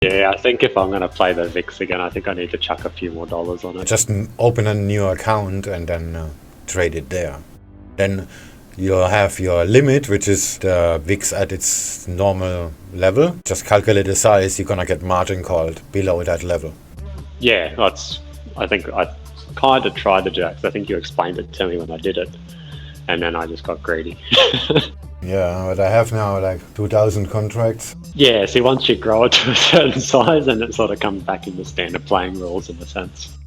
Yeah, I think if I'm going to play the VIX again, I think I need to chuck a few more dollars on it. Just open a new account and then trade it there. Then you'll have your limit, which is the VIX at its normal level. Just calculate the size, you're gonna get margin called below that level. Yeah, I think I kind of tried to do that, because I think you explained it to me when I did it, and then I just got greedy. Yeah, but I have now like 2,000 contracts. Yeah, see, once you grow it to a certain size, and it sort of comes back into standard playing rules in a sense.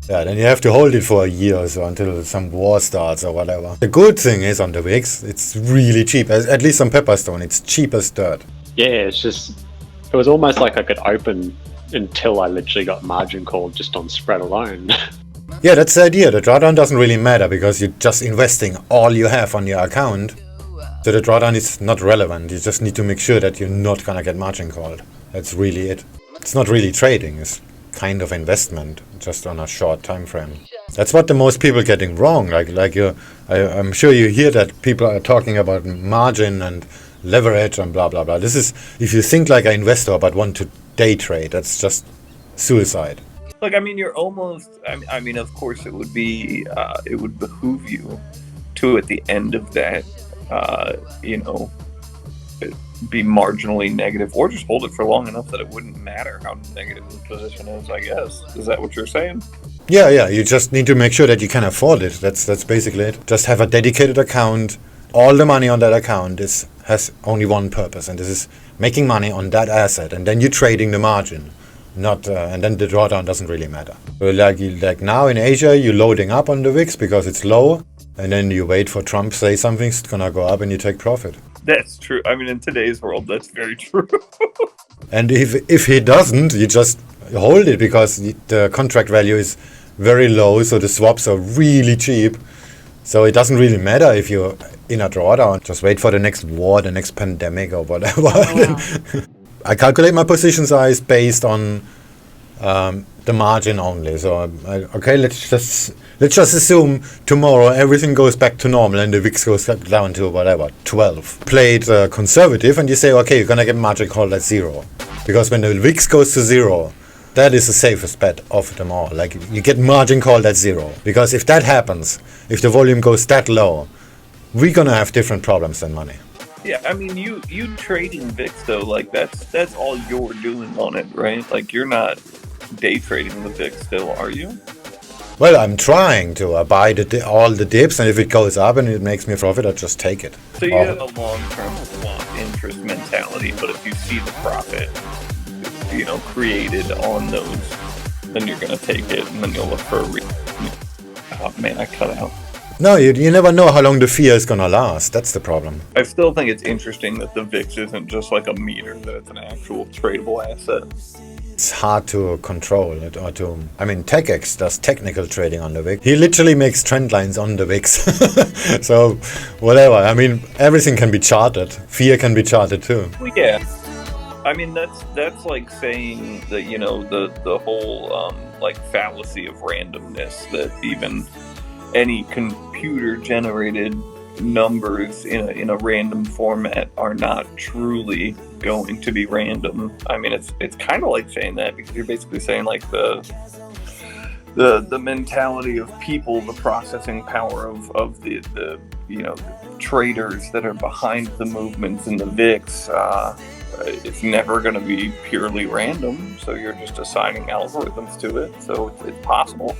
Yeah, then you have to hold it for a year or so until some war starts or whatever. The good thing is on the VIX, it's really cheap. At least on Pepperstone, it's cheap as dirt. Yeah, it was almost like I could open until I literally got margin called just on spread alone. Yeah, that's the idea. The drawdown doesn't really matter because you're just investing all you have on your account. So the drawdown is not relevant. You just need to make sure that you're not gonna get margin called. That's really it. It's not really trading. It's kind of investment, just on a short time frame. That's what the most people getting wrong. I'm sure you hear that people are talking about margin and leverage and blah blah blah. This is if you think like an investor but want to day trade. That's just suicide. Look, I mean, you're almost. I mean, of course, it would behoove you to at the end of that. Be marginally negative, or just hold it for long enough that it wouldn't matter how negative the position is, I guess. Is that what you're saying? Yeah, you just need to make sure that you can afford it. That's basically it. Just have a dedicated account. All the money on that account has only one purpose, and this is making money on that asset, and then you're trading the margin. And then the drawdown doesn't really matter. So like now in Asia, you're loading up on the VIX because it's low, and then you wait for Trump to say something's gonna go up and you take profit. That's true. I mean, in today's world, that's very true. And if he doesn't, you just hold it because the contract value is very low, so the swaps are really cheap. So it doesn't really matter if you're in a drawdown. Just wait for the next war, the next pandemic or whatever. Oh, wow. I calculate my position size based on the margin only. So okay, let's just assume tomorrow everything goes back to normal and the VIX goes down to whatever 12. Played conservative, and you say, okay, you're gonna get margin called at 0, because when the VIX goes to 0, that is the safest bet of them all. Like, you get margin called at 0, because if that happens, if the volume goes that low, we're gonna have different problems than money. Yeah, I mean, you trading VIX though, like that's all you're doing on it, right? Like, you're not day trading the VIX still, are you? Well, I'm trying to buy all the dips, and if it goes up and it makes me a profit, I just take it. So you have a long-term swap interest mentality, but if you see the profit, created on those, then you're gonna take it, and then you'll look for a oh man, I cut out. No, you never know how long the fear is gonna last. That's the problem. I still think it's interesting that the VIX isn't just like a meter, that it's an actual tradable asset. It's hard to control it TechX does technical trading on the VIX. He literally makes trend lines on the VIX. So, whatever. I mean, everything can be charted. Fear can be charted too. Well, yeah. I mean, that's like saying that, the whole fallacy of randomness, that even any computer generated numbers in a random format are not truly going to be random. I mean, it's kind of like saying that, because you're basically saying like the mentality of people, the processing power of the traders that are behind the movements in the VIX, it's never going to be purely random. So you're just assigning algorithms to it. So it's possible.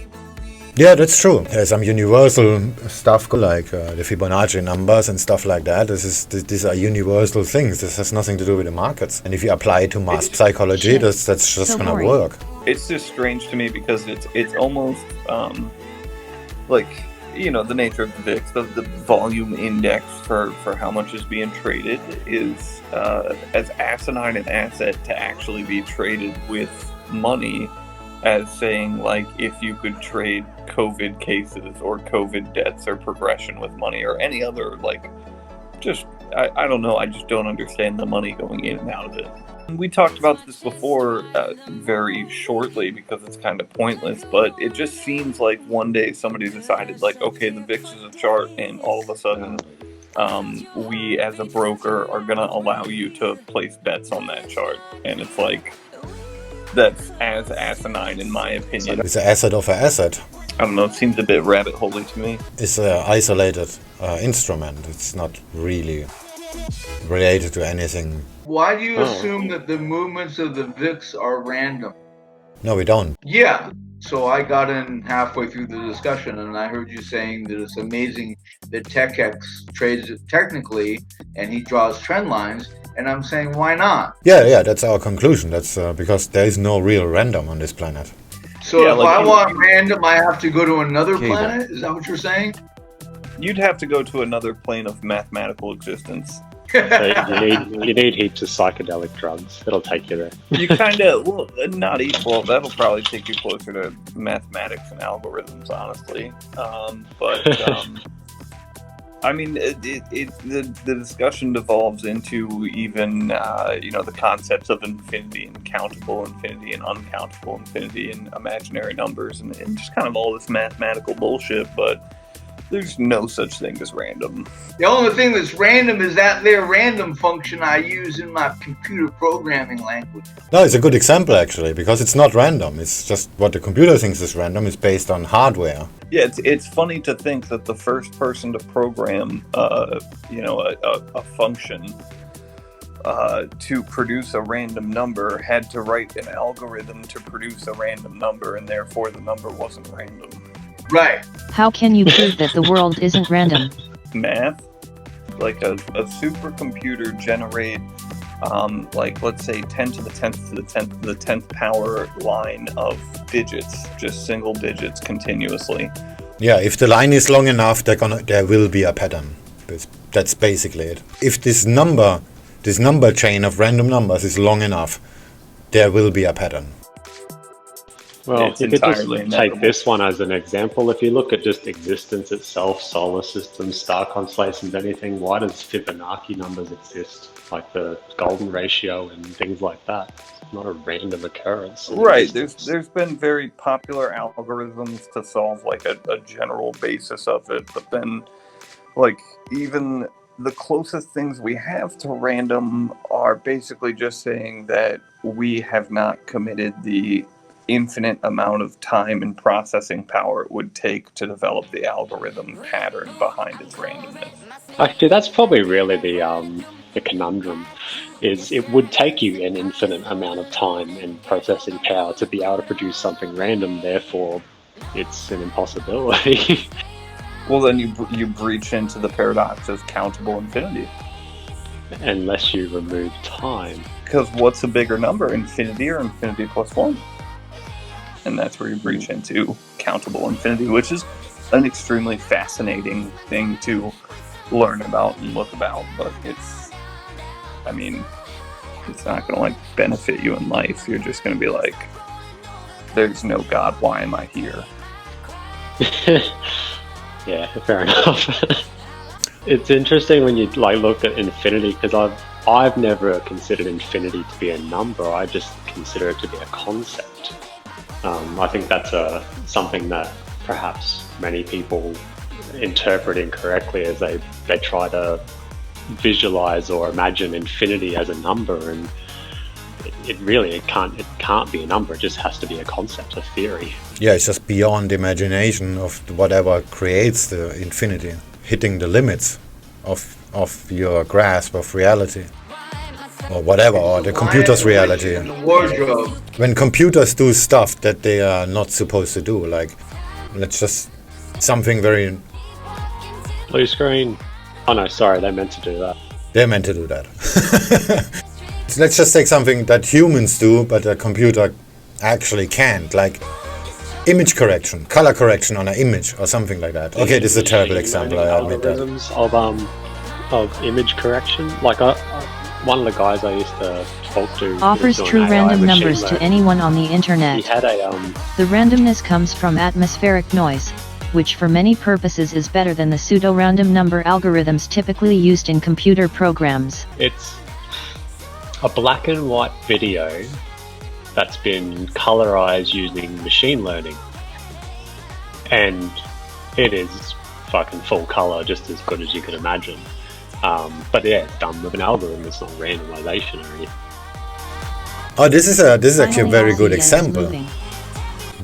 Yeah, that's true. There's some universal stuff like the Fibonacci numbers and stuff like that. These are universal things. This has nothing to do with the markets. And if you apply it to mass psychology, that's just so gonna work. It's just strange to me because it's almost the nature of the VIX, the volume index for how much is being traded is as asinine an asset to actually be traded with money as saying, like, if you could trade COVID cases or COVID deaths or progression with money or any other, I don't know. I just don't understand the money going in and out of it. We talked about this before very shortly because it's kind of pointless, but it just seems like one day somebody decided, like, okay, the VIX is a chart, and all of a sudden we as a broker are going to allow you to place bets on that chart. And it's like, that's as asinine in my opinion. It's an asset of an asset. I don't know, it seems a bit rabbit holey to me. It's an isolated instrument. It's not really related to anything. Why do you assume that the movements of the VIX are random? No, we don't. Yeah. So I got in halfway through the discussion and I heard you saying that it's amazing that TechX trades it technically and he draws trend lines. And I'm saying, why not? Yeah, that's our conclusion. That's because there is no real random on this planet. So if I want random, I have to go to another planet? Is that what you're saying? You'd have to go to another plane of mathematical existence. So you need heaps of psychedelic drugs. It'll take you there. You kind of, well, not equal. That'll probably take you closer to mathematics and algorithms, honestly. I mean, the discussion devolves into even, the concepts of infinity and countable infinity and uncountable infinity and imaginary numbers and just kind of all this mathematical bullshit, but there's no such thing as random. The only thing that's random is that there random function I use in my computer programming language. No, it's a good example actually, because it's not random. It's just what the computer thinks is random is based on hardware. Yeah, it's funny to think that the first person to program, a function to produce a random number had to write an algorithm to produce a random number, and therefore the number wasn't random. Right. How can you prove that the world isn't random? Math, like a supercomputer generate, let's say 10 to the 10th to the 10th power line of digits, just single digits continuously. Yeah, if the line is long enough, there will be a pattern. That's basically it. If this number chain of random numbers is long enough, there will be a pattern. Well, you could just take this one as an example. If you look at just existence itself, solar systems, star constellations, anything, why does Fibonacci numbers exist? Like the golden ratio and things like that. It's not a random occurrence. Right. There's been very popular algorithms to solve like a general basis of it, but then like even the closest things we have to random are basically just saying that we have not committed the infinite amount of time and processing power it would take to develop the algorithm pattern behind its randomness. Actually, that's probably really the conundrum, is it would take you an infinite amount of time and processing power to be able to produce something random, therefore it's an impossibility. Well, then you breach into the paradox of countable infinity. Unless you remove time. Because what's a bigger number, infinity or infinity plus 1? And that's where you breach into countable infinity, which is an extremely fascinating thing to learn about and look about. But it's not going to benefit you in life. You're just going to be like, there's no God, why am I here? Yeah, fair enough. It's interesting when you look at infinity, because I've never considered infinity to be a number. I just consider it to be a concept. I think that's something that perhaps many people interpret incorrectly as they try to visualize or imagine infinity as a number, and it can't be a number. It just has to be a concept, a theory. Yeah, it's just beyond imagination of whatever creates the infinity, hitting the limits of your grasp of reality. Or whatever, or the computer's reality. When computers do stuff that they are not supposed to do, like, let's just something very... Blue screen. Oh no, sorry, they meant to do that. They're meant to do that. So let's just take something that humans do, but a computer actually can't, like image correction, color correction on an image, or something like that. Okay, this is a terrible example, I admit that. Of image correction, like one of the guys I used to talk to offers true random numbers to anyone on the internet. He had the randomness comes from atmospheric noise, which for many purposes is better than the pseudo-random number algorithms typically used in computer programs. It's a black and white video that's been colorized using machine learning, and it is fucking full color, just as good as you can imagine. But yeah, it's done with an algorithm. It's not randomization or anything. Oh, this is actually a Finally, very all good CDN is example, moving.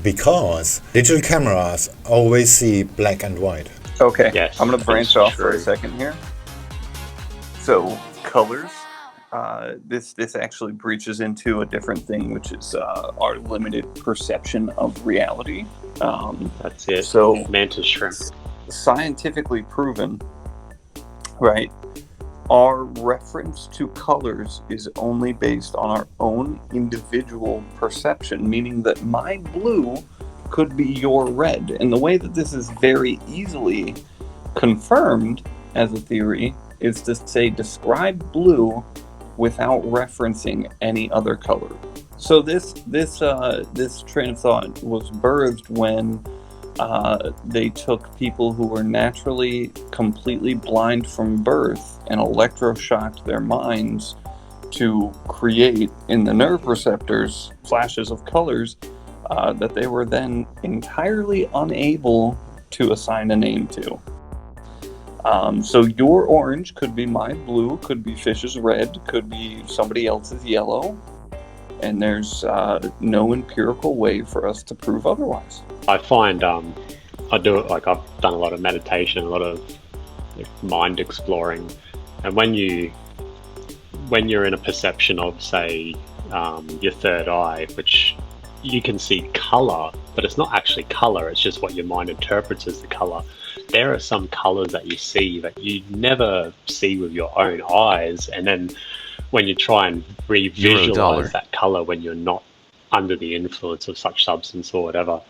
because digital cameras always see black and white. Okay, Yes, I'm going to branch that's off for a true. second here. So colors, this actually breaches into a different thing, which is our limited perception of reality. That's it. So mantis shrimp. Scientifically proven, right? Our reference to colors is only based on our own individual perception, meaning that my blue could be your red. And the way that this is very easily confirmed as a theory is to say describe blue without referencing any other color. So this train of thought was birthed when they took people who were naturally completely blind from birth and electroshocked their minds to create in the nerve receptors flashes of colors that they were then entirely unable to assign a name to. So your orange could be my blue, could be Fish's red, could be somebody else's yellow, and there's no empirical way for us to prove otherwise. I find I do it, like I've done a lot of meditation, a lot of mind exploring, and when you're in a perception of, say, your third eye, which you can see color, but it's not actually color, it's just what your mind interprets as the color. There are some colors that you see that you never see with your own eyes, and then when you try and revisualize that color when you're not under the influence of such substance or whatever,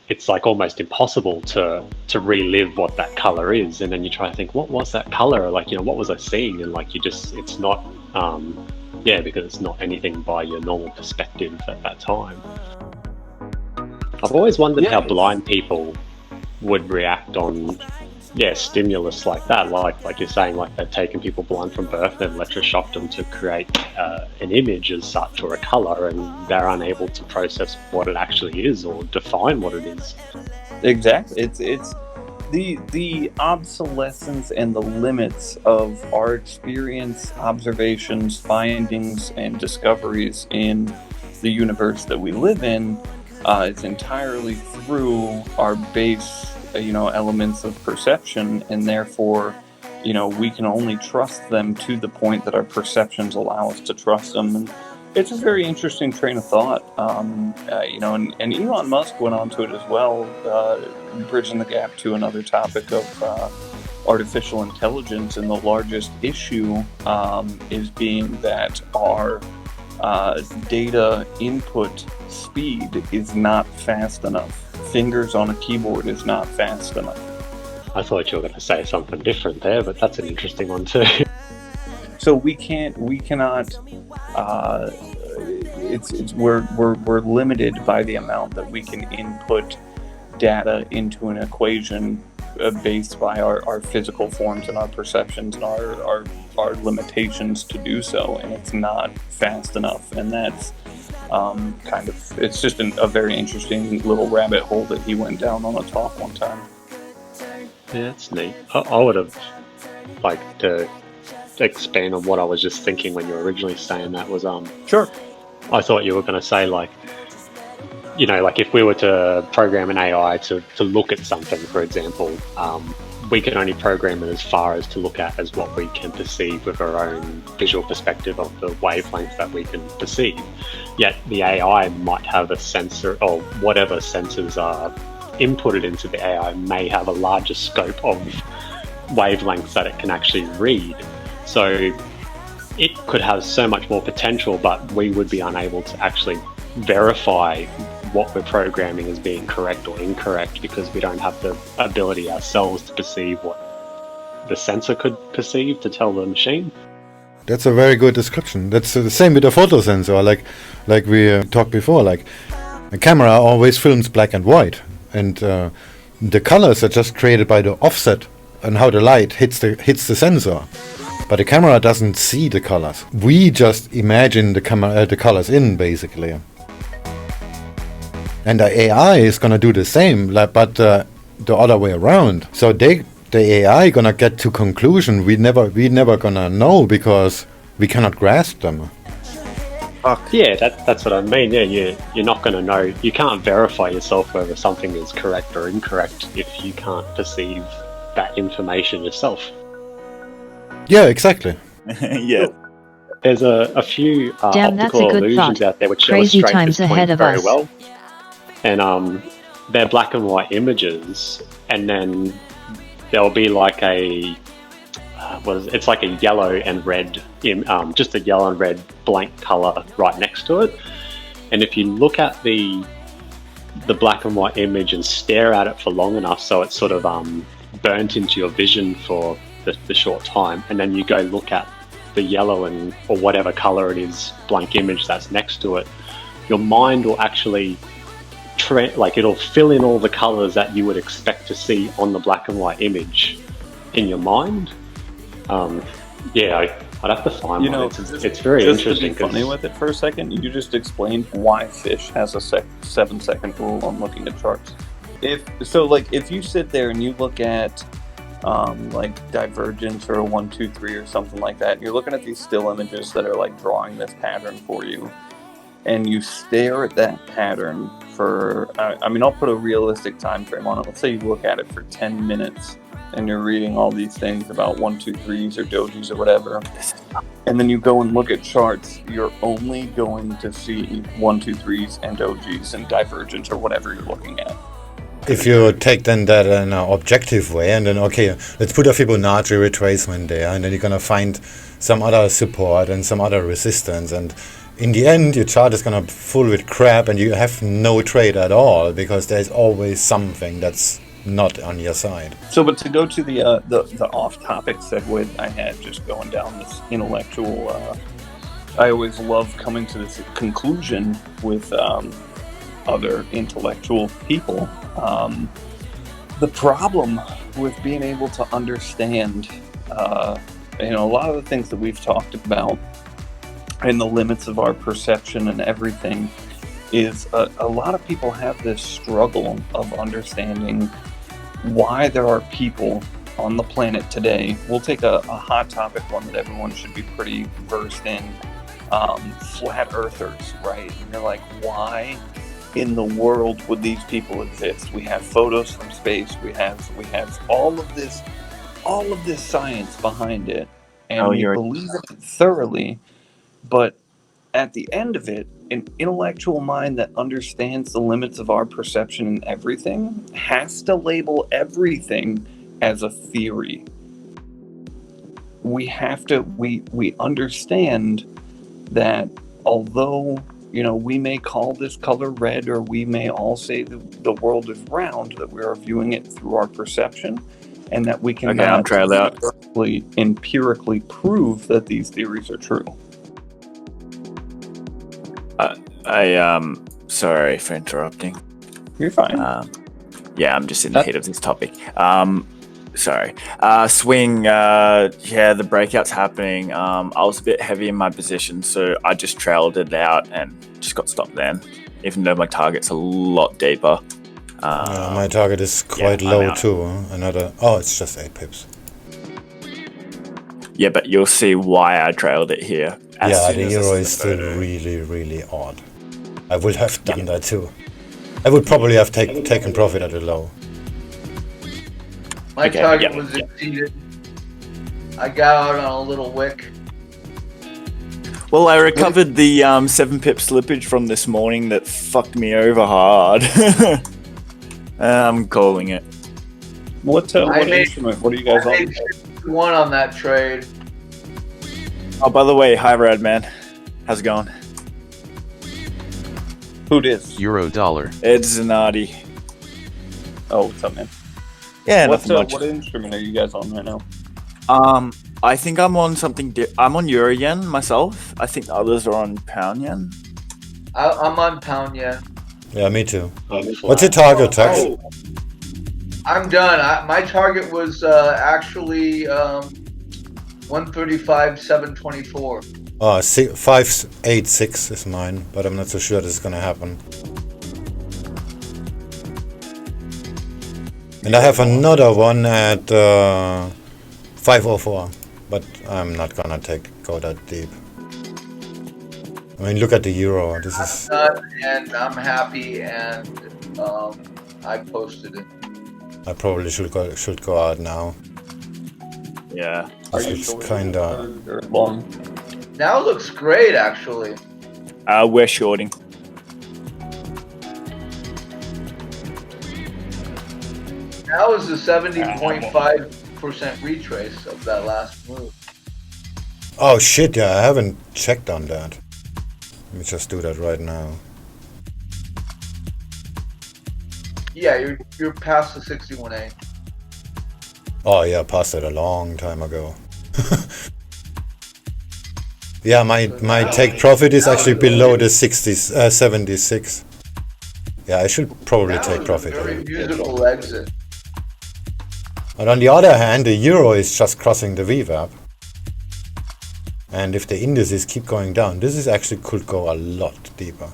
it's like almost impossible to relive what that color is. And then you try to think, what was that color? Like, what was I seeing? And like, it's not, because it's not anything by your normal perspective at that time. I've always wondered how blind people would react on stimulus like that, like you're saying, like they've taken people blind from birth and electroshocked them to create an image as such or a color, and they're unable to process what it actually is or define what it is. Exactly. It's the obsolescence and the limits of our experience, observations, findings, and discoveries in the universe that we live in. It's entirely through our base elements of perception, and therefore we can only trust them to the point that our perceptions allow us to trust them. And it's a very interesting train of thought, and Elon Musk went on to it as well, bridging the gap to another topic of artificial intelligence. And the largest issue is being that our data input speed is not fast enough. Fingers on a keyboard is not fast enough. I thought you were going to say something different there, but that's an interesting one too. So we cannot. We're limited by the amount that we can input data into an equation based by our physical forms and our perceptions and our limitations to do so, and it's not fast enough. And that's it's just a very interesting little rabbit hole that he went down on a talk one time. Yeah, that's neat. I would have liked to expand on what I was just thinking when you were originally saying that was Sure. I thought you were going to say like if we were to program an AI to look at something, for example, we can only program it as far as to look at as what we can perceive with our own visual perspective of the wavelength that we can perceive. Yet the AI might have a sensor, or whatever sensors are inputted into the AI may have a larger scope of wavelengths that it can actually read. So it could have so much more potential, but we would be unable to actually verify what we're programming as being correct or incorrect because we don't have the ability ourselves to perceive what the sensor could perceive to tell the machine. That's a very good description. That's the same with the photo sensor, like we talked before. Like a camera always films black and white, and the colors are just created by the offset and how the light hits the sensor. But the camera doesn't see the colors. We just imagine the colors in, basically. And the AI is gonna do the same, but the other way around. So they the AI gonna get to conclusion? We never gonna know because we cannot grasp them. Yeah, that's what I mean. Yeah, you're not going to know. You can't verify yourself whether something is correct or incorrect if you can't perceive that information yourself. Yeah, exactly. Yeah. There's a few Damn, that's a optical good illusions thought. out there which Crazy illustrate times this ahead point of very us. well. And they're black and white images, and then there'll be like a it's like a yellow and red, just a yellow and red blank color right next to it. And if you look at the black and white image and stare at it for long enough, so it's sort of burnt into your vision for the short time, and then you go look at the yellow and or whatever color it is blank image that's next to it, your mind will actually it'll fill in all the colors that you would expect to see on the black and white image in your mind. I'd have to find one. It's very interesting. Just to be funny with it for a second, you just explained why fish has a 7-second rule on looking at charts. If you sit there and you look at like divergence or a 1, 2, 3 or something like that, and you're looking at these still images that are like drawing this pattern for you, and you stare at that pattern for, I'll put a realistic time frame on it. Let's say you look at it for 10 minutes and you're reading all these things about 1, 2, 3s or dojis or whatever, and then you go and look at charts, you're only going to see 1, 2, 3s and dojis and divergence or whatever you're looking at. If you take then that in an objective way, and then okay, let's put a Fibonacci retracement there, and then you're gonna find some other support and some other resistance, and in the end your chart is gonna be full with crap and you have no trade at all because there's always something that's not on your side. So, but to go to the off-topic segue I had, just going down this intellectual, I always love coming to this conclusion with other intellectual people. The problem with being able to understand, a lot of the things that we've talked about and the limits of our perception and everything is a lot of people have this struggle of understanding why there are people on the planet today. We'll take a hot topic, one that everyone should be pretty versed in, flat earthers, right? And they're like, why in the world would these people exist? We have photos from space, we have all of this science behind it, and we believe it thoroughly, but at the end of it, an intellectual mind that understands the limits of our perception and everything has to label everything as a theory. We understand that although, we may call this color red, or we may all say that the world is round, that we are viewing it through our perception, and that we can empirically prove that these theories are true. Sorry for interrupting. You're fine. I'm just in the heat of this topic. Sorry. Swing, the breakout's happening. I was a bit heavy in my position, so I just trailed it out and just got stopped then, even though my target's a lot deeper. My target is quite low too. It's just 8 pips. Yeah, but you'll see why I trailed it here. The euro is still really, really odd. I would have done that too. I would probably have taken profit at a low. My target was exceeded. I got out on a little wick. Well, I recovered the 7 pip slippage from this morning that fucked me over hard. I'm calling it. What instrument? What are you guys on? One on that trade. Oh, by the way, hi Radman. How's it going? Who dis? Euro dollar. It's Zanardi. Oh, what's up, man? Yeah, what nothing instrument are you guys on right now? I think I'm on something. I'm on Euro Yen myself. I think the others are on Pound Yen. I'm on Pound Yen. Yeah, me too. What's your target, Tex? I'm done. My target was actually 135,724. 586 is mine, but I'm not so sure this is gonna happen. And I have another one at 504, but I'm not gonna go that deep. I mean, look at the euro. This is. And I'm happy, and I posted it. I probably should go out now. Yeah. This looks kinda. Or long? Now it looks great, actually. We're shorting. Now is the 70.5% retrace of that last move. Oh shit! Yeah, I haven't checked on that. Let me just do that right now. Yeah, you're past the 61A. Oh yeah, I passed it a long time ago. Yeah, my take profit is actually below the 76. Yeah, I should probably That take was profit a very here. musical exit. But on the other hand, the euro is just crossing the VWAP. And if the indices keep going down, this is actually could go a lot deeper.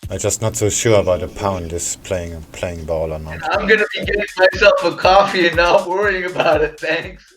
I'm just not so sure about the pound is playing ball or not. I'm gonna be getting myself a coffee and not worrying about it. Thanks.